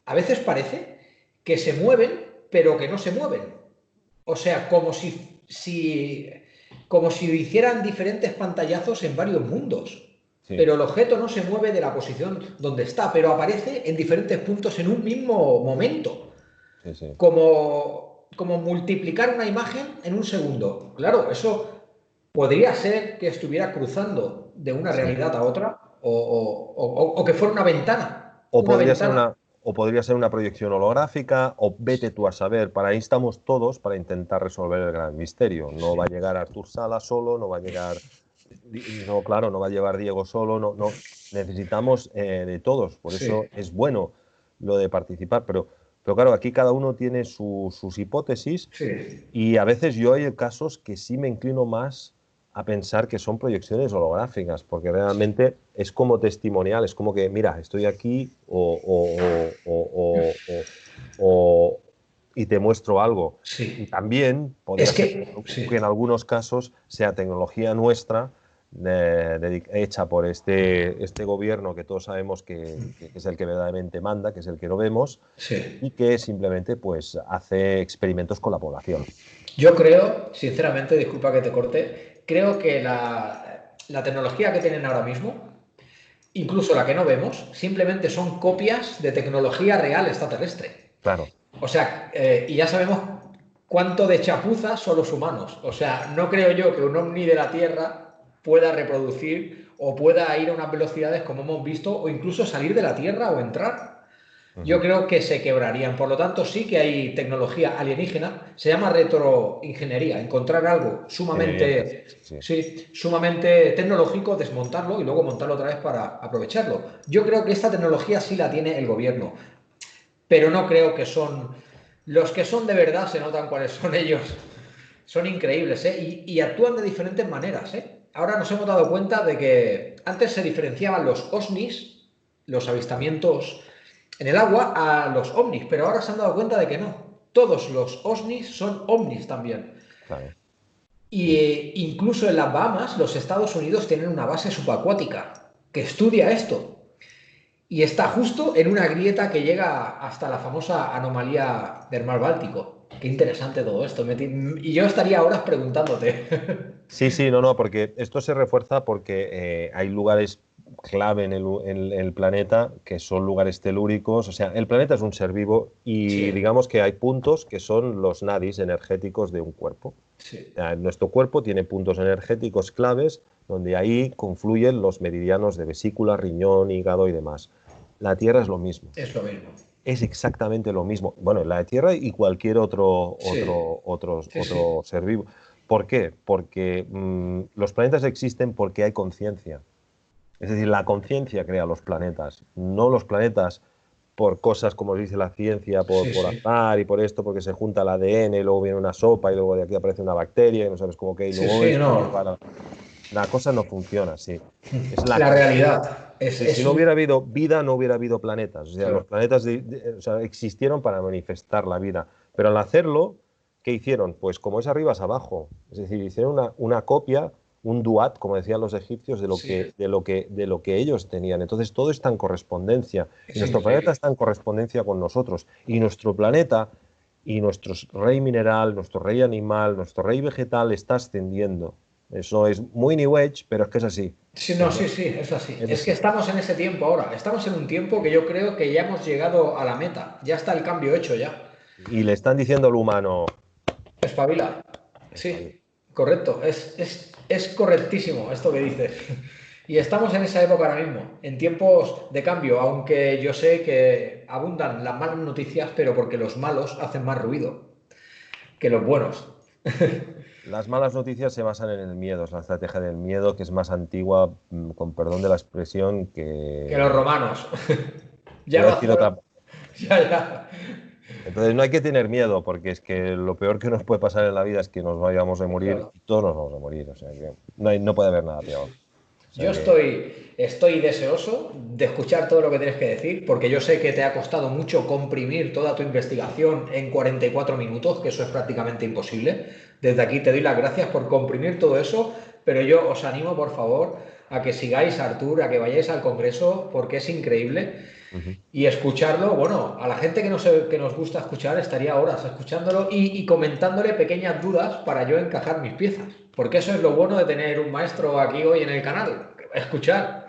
A: a veces parece que se mueven, pero que no se mueven. O sea, como si hicieran diferentes pantallazos en varios mundos.
B: sí,
A: Pero el objeto no se mueve de la posición donde está, pero aparece en diferentes puntos en un mismo momento
B: sí, sí.
A: como multiplicar una imagen en un segundo. Claro, eso podría ser que estuviera cruzando de una
B: Sí.
A: realidad a otra o que fuera una ventana.
B: O
A: Una
B: podría ser
A: ventana.
B: o podría ser una proyección holográfica, o vete tú a saber. Para ahí estamos todos para intentar resolver el gran misterio. No va a
A: Sí,
B: llegar Artur Sala solo, no va a llegar, no, claro, no va a llevar Diego solo, no, no. Necesitamos de todos. Por eso
A: sí,
B: es bueno lo de participar. Pero claro, aquí cada uno tiene sus hipótesis
A: sí,
B: y a veces yo hay casos que sí me inclino más a pensar que son proyecciones holográficas, porque realmente es como testimonial, es como que, mira, estoy aquí y te muestro algo. Y
A: sí.
B: también
A: Es
B: podría ser
A: que,
B: que en
A: sí,
B: algunos casos sea tecnología nuestra hecha por este gobierno que todos sabemos que es el que verdaderamente manda, que es el que no vemos,
A: sí.
B: y que simplemente pues hace experimentos con la población.
A: Yo creo, sinceramente, disculpa que te corte, creo que la tecnología que tienen ahora mismo, incluso la que no vemos, simplemente son copias de tecnología real extraterrestre.
B: Claro,
A: O sea, y ya sabemos cuánto de chapuza son los humanos. O sea, no creo yo que un ovni de la Tierra pueda reproducir o pueda ir a unas velocidades como hemos visto, o incluso salir de la Tierra o entrar. Yo
B: ujú.
A: creo que se quebrarían. Por lo tanto, sí que hay tecnología alienígena. Se llama retroingeniería. Encontrar algo
B: Ingeniería inversa,
A: sumamente,
B: sí, sí.
A: sí, sumamente tecnológico, desmontarlo y luego montarlo otra vez para aprovecharlo. Yo creo que esta tecnología sí la tiene el gobierno, pero no creo que son. Los que son de verdad se notan cuáles son ellos. Son increíbles, ¿eh? Y actúan de diferentes maneras, ¿eh? Ahora nos hemos dado cuenta de que antes se diferenciaban los OSNIs, los avistamientos en el agua, a los ovnis, pero ahora se han dado cuenta de que no. Todos los OSNIs son ovnis también.
B: Claro.
A: Y incluso en las Bahamas, los Estados Unidos tienen una base subacuática que estudia esto. Y está justo en una grieta que llega hasta la famosa anomalía del mar Báltico. Qué interesante todo esto. Y yo estaría horas preguntándote.
B: Sí, sí, no, no, porque esto se refuerza porque hay lugares clave en el planeta que son lugares telúricos. O sea, el planeta es un ser vivo y
A: Sí,
B: digamos que hay puntos que son los nadis energéticos de un cuerpo.
A: sí,
B: Nuestro cuerpo tiene puntos energéticos claves donde ahí confluyen los meridianos de vesícula, riñón, hígado y demás. La Tierra es lo mismo.
A: es lo mismo.
B: Es exactamente lo mismo. Bueno, la Tierra y cualquier
A: Sí, sí,
B: otro
A: sí.
B: ser vivo. ¿Por qué? Porque los planetas existen porque hay conciencia. Es decir, la conciencia crea los planetas, no los planetas por cosas como dice la ciencia,
A: Sí,
B: por
A: sí.
B: azar y por esto, porque se junta el ADN y luego viene una sopa y luego de aquí aparece una bacteria y no sabes cómo que y
A: Sí,
B: luego
A: sí,
B: esto
A: no.
B: para... La cosa no funciona así. Es la
A: La
B: conciencia.
A: realidad
B: Si
A: es
B: no hubiera
A: un.
B: habido vida, no hubiera habido planetas. O sea, los
A: Claro.
B: planetas o sea, existieron para manifestar la vida. Pero al hacerlo, ¿qué hicieron? Pues como es arriba es abajo. Es decir, hicieron una copia, un duat, como decían los egipcios,
A: Sí,
B: de lo que ellos tenían. Entonces todo está en correspondencia. Y
A: es
B: nuestro planeta
A: increíble.
B: está en correspondencia con nosotros. Y nuestro planeta y nuestro rey mineral, nuestro rey animal, nuestro rey vegetal está ascendiendo. Eso es muy New Age, pero es que es así.
A: Sí, no,
B: Es,
A: sí, sí, es así.
B: es
A: Es que
B: así.
A: estamos en ese tiempo ahora. Estamos en un tiempo que yo creo que ya hemos llegado a la meta. Ya está el cambio hecho ya.
B: Y le están diciendo al humano,
A: Espabila.
B: espabila.
A: Sí, correcto. Es correctísimo esto que dices. Y estamos en esa época ahora mismo, en tiempos de cambio, aunque yo sé que abundan las malas noticias, pero porque los malos hacen más ruido que los buenos.
B: Las malas noticias se basan en el miedo, es la estrategia del miedo que es más antigua, con perdón de la expresión,
A: Que los
B: que...
A: romanos. Ya
B: Iba a
A: lo
B: decir
A: hacían.
B: otra,
A: Ya, ya.
B: Entonces no hay que tener miedo, porque es que lo peor que nos puede pasar en la vida es que nos vayamos a morir,
A: Claro.
B: y todos nos vamos a morir. O sea que no puede haber nada peor. O
A: Yo
B: sea que,
A: estoy deseoso de escuchar todo lo que tienes que decir, porque yo sé que te ha costado mucho comprimir toda tu investigación en 44 minutos, que eso es prácticamente imposible. Desde aquí te doy las gracias por comprimir todo eso, pero yo os animo, por favor, a que sigáis a Artur, a que vayáis al Congreso, porque es increíble.
B: ujú.
A: Y escucharlo, bueno, a la gente que nos gusta escuchar estaría horas escuchándolo y comentándole pequeñas dudas para yo encajar mis piezas. Porque eso es lo bueno de tener un maestro aquí hoy en el canal, escuchar.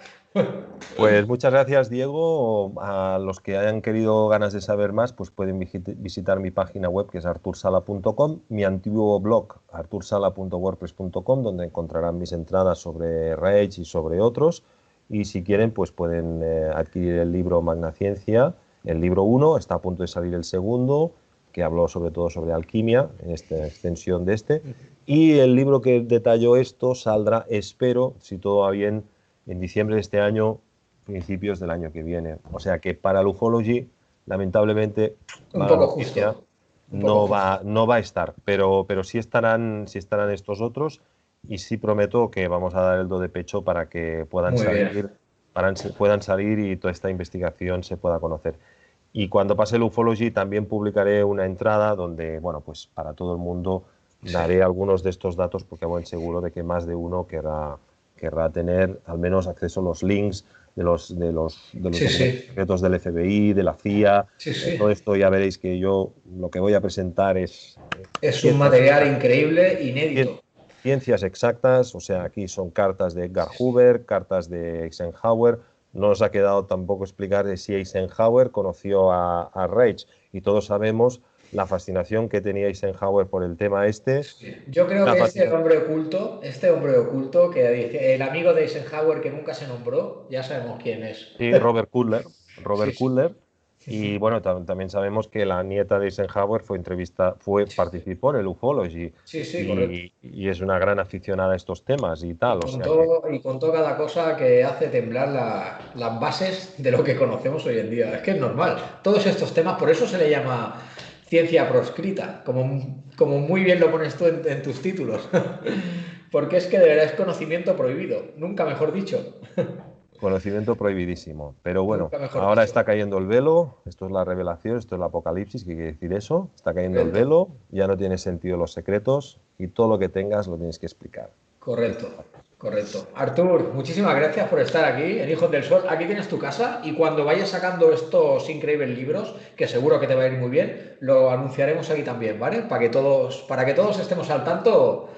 B: Pues muchas gracias, Diego. A los que hayan querido ganas de saber más, pues pueden visitar mi página web, que es artursala.com, mi antiguo blog, artursala.wordpress.com, donde encontrarán mis entradas sobre Rage y sobre otros. Y si quieren, pues pueden adquirir el libro Magna Ciencia, el libro 1, está a punto de salir el segundo, que habló sobre todo sobre alquimia, en esta extensión de este. Y el libro que detalló esto saldrá, espero, si todo va bien, en diciembre de este año, principios del año que viene. O sea que para el Ufology, lamentablemente,
A: Un
B: mala
A: poco
B: noticia,
A: justo, un poco justo.
B: no va a estar, pero sí estarán estos otros, y sí prometo que vamos a dar el do de pecho para que
A: Muy bien.
B: puedan salir y toda esta investigación se pueda conocer. Y cuando pase el Ufology también publicaré una entrada donde, bueno, pues para todo el mundo
A: Sí,
B: daré algunos de estos datos, porque buen seguro de que más de uno querrá tener al menos acceso a los links de los
A: sí,
B: documentos
A: sí,
B: secretos del FBI, de la CIA.
A: sí, sí.
B: Todo esto ya veréis que yo lo que voy a presentar es
A: Es un
B: ciencias
A: material
B: exactas.
A: increíble,
B: cien-
A: inédito.
B: Ciencias exactas, o sea, aquí son cartas de Edgar
A: Sí, sí.
B: Hoover, cartas de Eisenhower. No nos ha quedado tampoco explicar de si Eisenhower conoció a Reich, y todos sabemos la fascinación que tenía Eisenhower por el tema este.
A: Sí. Yo creo
B: Una
A: que
B: fascinación.
A: este hombre oculto que dice, el amigo de Eisenhower que nunca se nombró, ya sabemos quién es.
B: Sí, Robert Kuller.
A: Sí,
B: Robert
A: sí.
B: Kuller. Y bueno, también sabemos que la nieta de Eisenhower participó en el Ufology,
A: Sí, sí, correcto.
B: y es una gran aficionada a estos temas y tal. O sea que,
A: Y contó cada cosa que hace temblar las bases de lo que conocemos hoy en día. Es que es normal. Todos estos temas, por eso se le llama ciencia proscrita, como muy bien lo pones tú en tus títulos. Porque es que de verdad es conocimiento prohibido, nunca mejor dicho.
B: conocimiento prohibidísimo. Pero bueno,
A: Nunca mejor
B: ahora
A: dicho.
B: está cayendo el velo. Esto es la revelación, esto es el apocalipsis. ¿Qué quiere decir eso? Está cayendo el
A: Correcto,
B: velo, ya no tiene sentido los secretos, y todo lo que tengas lo tienes que explicar.
A: correcto, correcto. Artur, muchísimas gracias por estar aquí en Hijos del Sol. Aquí tienes tu casa y cuando vayas sacando estos increíbles libros, que seguro que te va a ir muy bien, lo anunciaremos aquí también, ¿vale? Para que todos estemos al tanto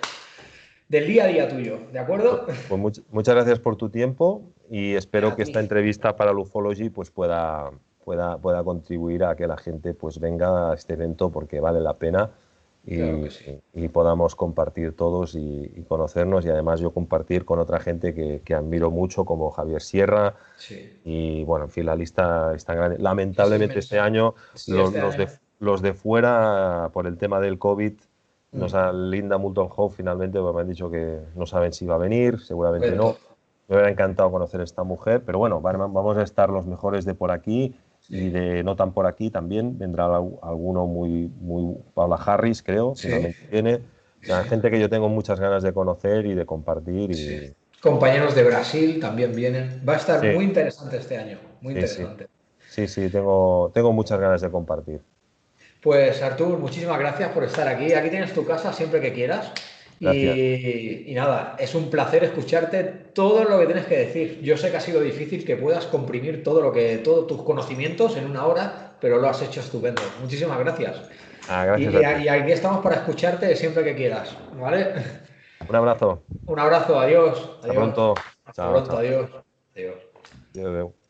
A: del día a día tuyo, ¿de
B: Pues,
A: acuerdo?
B: muchas gracias por tu tiempo, y espero
A: A
B: que
A: ti.
B: esta entrevista para el Ufology pues pueda contribuir a que la gente pues venga a este evento, porque vale la pena,
A: Claro que
B: y,
A: sí.
B: y podamos compartir todos y conocernos, y además yo compartir con otra gente que admiro mucho, como Javier Sierra.
A: Sí.
B: Y bueno, en fin, la lista está grande.
A: Es
B: Lamentablemente este
A: inmensa.
B: año
A: Sí,
B: los,
A: este
B: los de,
A: año.
B: los de fuera, por el tema del COVID,
A: Mm,
B: Linda Moulton Howe finalmente, pues, me han dicho que no saben si va a venir, seguramente
A: correcto.
B: no. Me hubiera encantado conocer a esta mujer, pero bueno, vamos a estar los mejores de por aquí, y
A: Sí.
B: de no tan por aquí también. Vendrá alguno Paula Harris, creo,
A: Sí.
B: finalmente viene. O sea,
A: Sí.
B: gente que yo tengo muchas ganas de conocer y de compartir.
A: Sí. Compañeros de Brasil también vienen. Va a estar
B: Sí,
A: muy interesante este año. Muy
B: sí, sí.
A: interesante.
B: Sí, sí, tengo muchas ganas de compartir.
A: Pues Artur, muchísimas gracias por estar aquí. Aquí tienes tu casa siempre que quieras.
B: Gracias.
A: Y nada, es un placer escucharte todo lo que tienes que decir. Yo sé que ha sido difícil que puedas comprimir todos tus conocimientos en una hora, pero lo has hecho estupendo. Muchísimas gracias.
B: Gracias a ti.
A: Y aquí estamos para escucharte siempre que quieras, ¿vale?
B: Un abrazo.
A: Un abrazo, adiós,
B: Hasta
A: adiós.
B: pronto.
A: Hasta
B: Chao,
A: pronto,
B: chao.
A: adiós. Adiós.
B: Adeu, adeu.